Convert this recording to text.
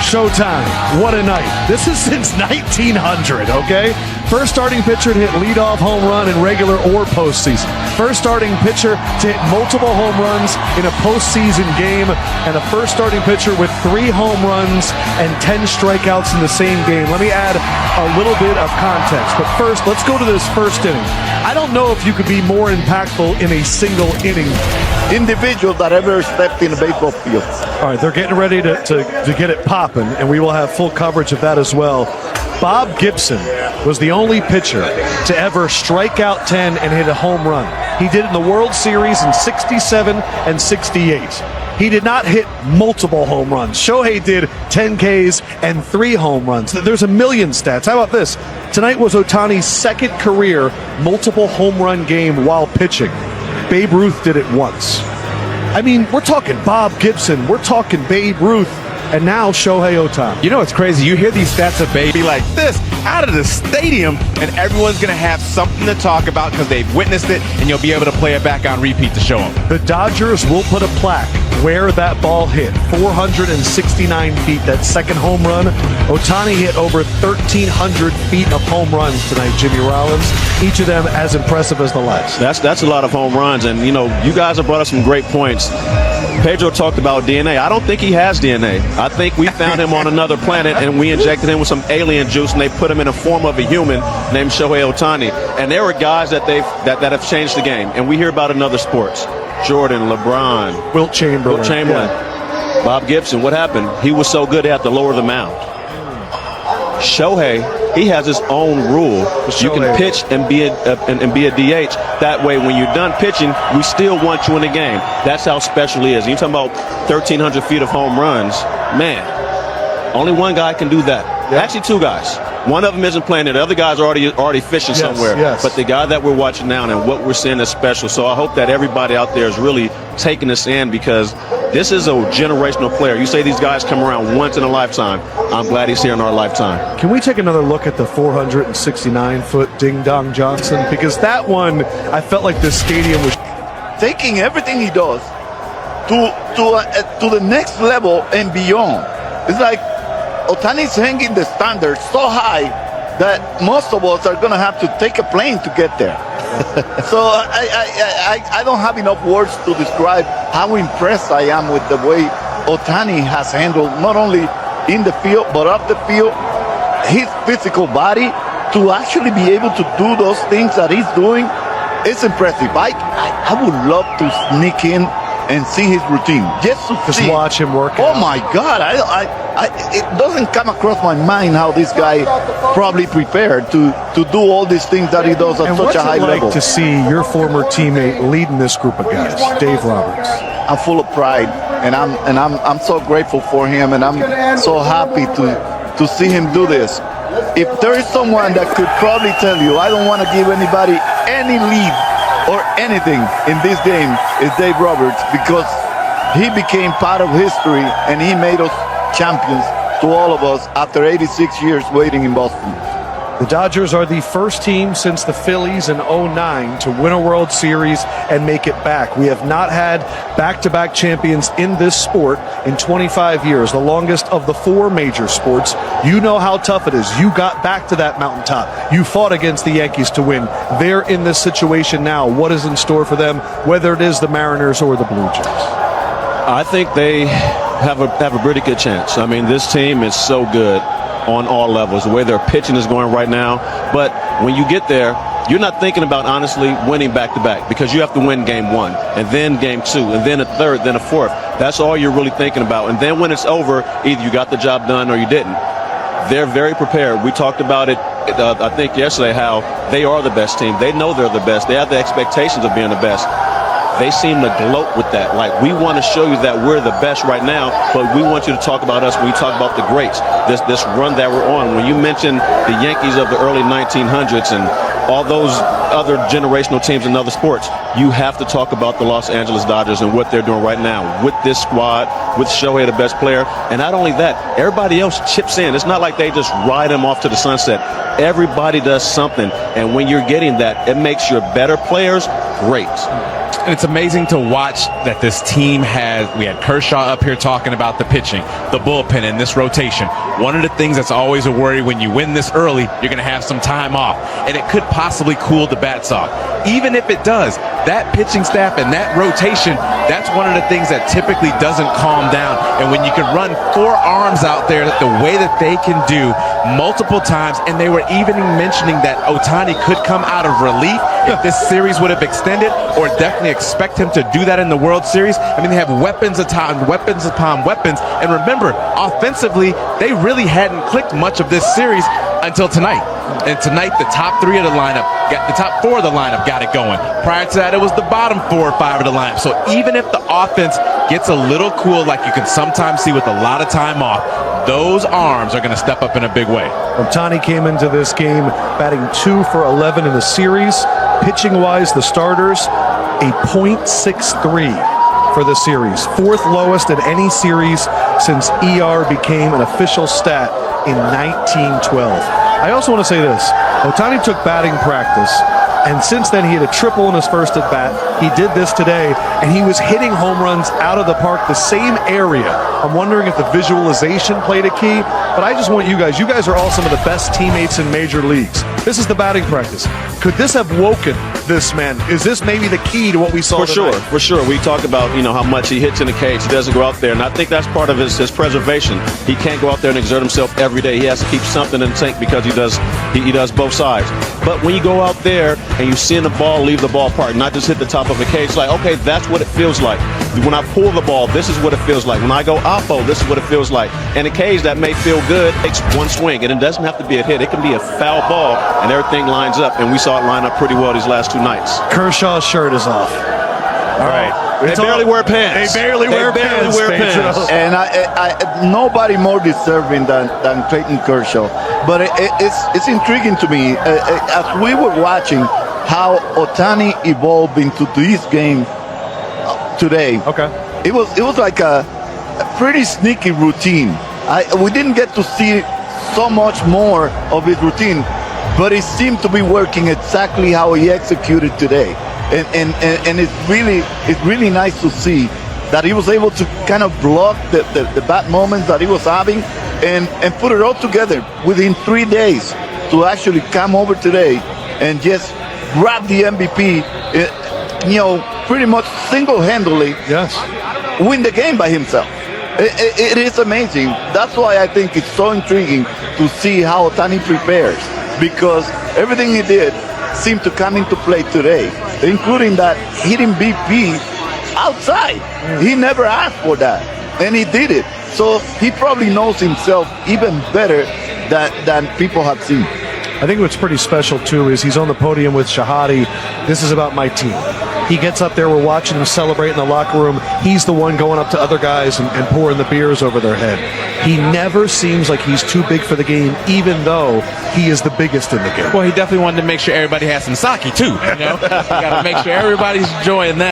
Showtime. What a night. This is since 1900, okay? First starting pitcher to hit leadoff home run in regular or postseason. First starting pitcher to hit multiple home runs in a postseason game. And a first starting pitcher with 3 home runs and 10 strikeouts in the same game. Let me add a little bit of context. But first, let's go to this first inning. I don't know if you could be more impactful in a single inning. Individual that ever stepped in a baseball field. All right, they're getting ready to get it popping, and we will have full coverage of that as well. Bob Gibson was the only pitcher to ever strike out 10 and hit a home run. He did it in the World Series in 67 and 68. He did not hit multiple home runs. Shohei did 10 Ks and 3 home runs. There's a million stats. How about this? Tonight was Ohtani's second career multiple home run game while pitching. Babe Ruth did it once. I mean, we're talking Bob Gibson, we're talking Babe Ruth, and now Shohei Ohtani. You know, it's crazy. You hear these stats of Babe be like this out of the stadium, and everyone's going to have something to talk about because they've witnessed it, and you'll be able to play it back on repeat to show them. The Dodgers will put a plaque where that ball hit. 469 feet, that second home run. Ohtani hit over 1,300 feet of home runs tonight, Jimmy Rollins. Each of them as impressive as the last. That's a lot of home runs, and, you know, you guys have brought us some great points. Pedro talked about DNA. I don't think he has DNA. I think we found him on another planet, and we injected him with some alien juice, and they put him in a form of a human named Shohei Ohtani. And there are guys that have changed the game, and we hear about it in other sports. Jordan, LeBron, Wilt Chamberlain. Yeah. Bob Gibson. What happened? He was so good they had to lower the mound. Shohei, he has his own rule. You can pitch and be a DH. That way, when you're done pitching, we still want you in the game. That's how special he is. You're talking about 1,300 feet of home runs. Man, only one guy can do that. Yeah. Actually, 2 guys. One of them isn't playing it. The other guy's already fishing somewhere. Yes. But the guy that we're watching now and what we're seeing is special. So I hope that everybody out there is really taking this in, because this is a generational player. You say these guys come around once in a lifetime. I'm glad he's here in our lifetime. Can we take another look at the 469-foot Ding Dong Johnson? Because that one, I felt like the stadium was taking everything he does to the next level and beyond. It's like Ohtani's hanging the standard so high that most of us are going to have to take a plane to get there. So I don't have enough words to describe how impressed I am with the way Ohtani has handled not only in the field but off the field, his physical body to actually be able to do those things that he's doing. It's impressive. I would love to sneak in and see his routine. Just watch him work. Oh my God! It doesn't come across my mind how this guy probably prepared to do all these things that he does at such a high level. To see your former teammate leading this group of guys, Dave Roberts. I'm full of pride, and I'm so grateful for him, and I'm so happy to see him do this. If there is someone that could probably tell you, I don't want to give anybody any lead or anything in this game, is Dave Roberts, because he became part of history and he made us champions to all of us after 86 years waiting in Boston. The Dodgers are the first team since the Phillies in 2009 to win a World Series and make it back. We have not had back-to-back champions in this sport in 25 years, the longest of the 4 major sports. You know how tough it is. You got back to that mountaintop. You fought against the Yankees to win. They're in this situation now. What is in store for them, whether it is the Mariners or the Blue Jays? I think they have a pretty good chance. I mean, this team is so good on all levels, the way their pitching is going right now. But when you get there, you're not thinking about, honestly, winning back-to-back, because you have to win game 1, and then game 2, and then a third, then a fourth. That's all you're really thinking about. And then when it's over, either you got the job done or you didn't. They're very prepared. We talked about it, I think, yesterday, how they are the best team. They know they're the best. They have the expectations of being the best. They seem to gloat with that. Like, we want to show you that we're the best right now, but we want you to talk about us when you talk about the greats, this run that we're on. When you mention the Yankees of the early 1900s and all those other generational teams in other sports, you have to talk about the Los Angeles Dodgers and what they're doing right now with this squad, with Shohei, the best player. And not only that, everybody else chips in. It's not like they just ride him off to the sunset. Everybody does something. And when you're getting that, it makes your better players great. And it's amazing to watch that this team we had Kershaw up here talking about the pitching, the bullpen, and this rotation. One of the things that's always a worry when you win this early, you're going to have some time off, and it could possibly cool the bats off. Even if it does, that pitching staff and that rotation, that's one of the things that typically doesn't calm down. And when you can run 4 arms out there the way that they can do multiple times, and they were even mentioning that Ohtani could come out of relief if this series would have extended, or definitely expect him to do that in the World Series. I mean, they have weapons upon weapons upon weapons. And remember, offensively, they really hadn't clicked much of this series until tonight. And tonight, the top 3 of the lineup, the top 4 of the lineup got it going. Prior to that, it was the bottom 4 or 5 of the lineup. So even if the offense gets a little cool, like you can sometimes see with a lot of time off, those arms are going to step up in a big way. Ohtani came into this game batting 2 for 11 in the series. Pitching-wise, the starters, a .63 for the series. 4th lowest in any series since ER became an official stat in 1912. I also want to say this. Ohtani took batting practice, and since then he had a triple in his first at bat. He did this today, and he was hitting home runs out of the park, the same area. I'm wondering if the visualization played a key, but I just want you guys are all some of the best teammates in major leagues. This is the batting practice. Could this have woken this man? Is this maybe the key to what we saw tonight? For sure. We talk about, how much he hits in the cage. He doesn't go out there, and I think that's part of his preservation. He can't go out there and exert himself every day. He has to keep something in the tank because he does both sides. But when you go out there and you see the ball leave the ballpark, not just hit the top of the cage, like, okay, that's what it feels like. When I pull the ball, this is what it feels like. When I go oppo, this is what it feels like. And a cage that may feel good takes one swing, and it doesn't have to be a hit. It can be a foul ball, and everything lines up. And we saw it line up pretty well these last 2 nights. Kershaw's shirt is off. All right. They barely wear pants. They barely wear pants. And I nobody more deserving than Clayton Kershaw. But it's intriguing to me as we were watching how Ohtani evolved into this game today. Okay. It was like a pretty sneaky routine. We didn't get to see so much more of his routine, but it seemed to be working exactly how he executed today. And it's really nice to see that he was able to kind of block the bad moments that he was having and put it all together within 3 days to actually come over today and just grab the MVP, pretty much single-handedly. Yes. Win the game by himself. It is amazing. That's why I think it's so intriguing to see how Ohtani prepares, because everything he did seemed to come into play today, including that hitting BP outside. He never asked for that, and he did it. So he probably knows himself even better than people have seen. I think what's pretty special, too, is he's on the podium with Shohei. This is about my team. He gets up there, we're watching him celebrate in the locker room. He's the one going up to other guys and pouring the beers over their head. He never seems like he's too big for the game, even though he is the biggest in the game. Well, he definitely wanted to make sure everybody has some sake, too. You got to make sure everybody's enjoying that.